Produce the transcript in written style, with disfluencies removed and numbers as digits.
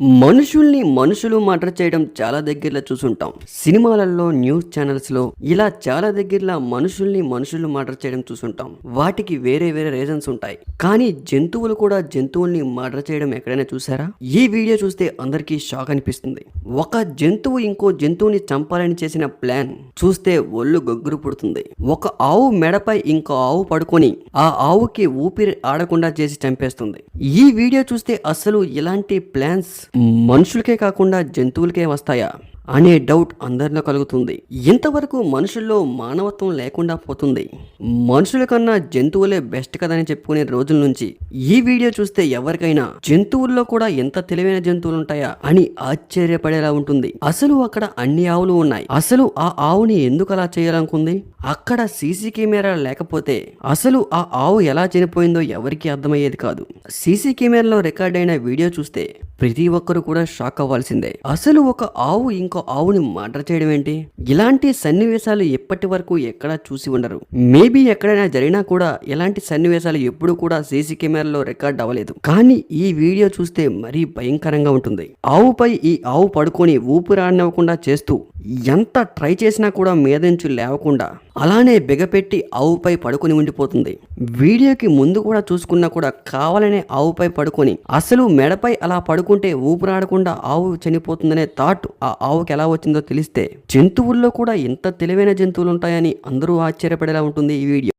మనుషుల్ని మనుషులు మర్డర్ చేయడం చాలా దగ్గరలో చూసుంటాం. సినిమాలలో, న్యూస్ ఛానల్స్ లో ఇలా చాలా దగ్గరలో మనుషుల్ని మనుషులు మర్డర్ చేయడం చూసుంటాం. వాటికి వేరే వేరే రీజన్స్ ఉంటాయి. కానీ జంతువులు కూడా జంతువుల్ని మర్డర్ చేయడం ఎక్కడైనా చూసారా? ఈ వీడియో చూస్తే అందరికీ షాక్ అనిపిస్తుంది. ఒక జంతువు ఇంకో జంతువుని చంపాలని చేసిన ప్లాన్ చూస్తే ఒళ్ళు గొగ్గురు పుడుతుంది. ఒక ఆవు మెడపై ఇంకో ఆవు పడుకొని ఆ ఆవుకి ఊపిరి ఆడకుండా చేసి చంపేస్తుంది. ఈ వీడియో చూస్తే అసలు ఇలాంటి ప్లాన్స్ మనుషులకే కాకుండా జంతువులకే వస్తాయా అనే డౌట్ అందరిలో కలుగుతుంది. ఇంతవరకు మనుషుల్లో మానవత్వం లేకుండా పోతుంది. మనుషుల కన్నా జంతువులే బెస్ట్ కదని చెప్పుకునే రోజుల నుంచి ఈ వీడియో చూస్తే ఎవరికైనా జంతువుల్లో కూడా ఎంత తెలివైన జంతువులు ఉంటాయా అని ఆశ్చర్యపడేలా ఉంటుంది. అసలు అక్కడ అన్ని ఆవులు ఉన్నాయి. అసలు ఆ ఆవుని ఎందుకు అలా చేయాలనుకుంది? అక్కడ సీసీ కెమెరా లేకపోతే అసలు ఆ ఆవు ఎలా చనిపోయిందో ఎవరికి అర్థమయ్యేది కాదు. సీసీ కెమెరాలో రికార్డ్ అయిన వీడియో చూస్తే ప్రతి ఒక్కరు కూడా షాక్ అవ్వాల్సిందే. అసలు ఒక ఆవు ఇంకో ఆవుని మర్డర్ చేయడం ఏంటి? ఇలాంటి సన్నివేశాలు ఎప్పటి వరకు ఎక్కడా చూసి ఉండరు. మేబీ ఎక్కడైనా జరిగినా కూడా ఇలాంటి సన్నివేశాలు ఎప్పుడు కూడా సీసీ కెమెరాలో రికార్డ్ అవ్వలేదు. కానీ ఈ వీడియో చూస్తే మరీ భయంకరంగా ఉంటుంది. ఆవుపై ఈ ఆవు పడుకొని ఊపిరాడనివ్వకుండా చేస్తూ ఎంత ట్రై చేసినా కూడా మీద నుంచి లేవకుండా అలానే బిగపెట్టి ఆవుపై పడుకొని ఉండిపోతుంది. వీడియోకి ముందు కూడా చూసుకున్నా కూడా కావాలనే ఆవుపై పడుకొని అసలు మెడపై అలా పడుకుంటే ఊపిరాడకుండా ఆవు చనిపోతుందనే థాట్ ఆ ఆవుకి ఎలా వచ్చిందో తెలిస్తే జంతువుల్లో కూడా ఇంత తెలివైన జంతువులు ఉంటాయని అందరూ ఆశ్చర్యపడేలా ఉంటుంది ఈ వీడియో.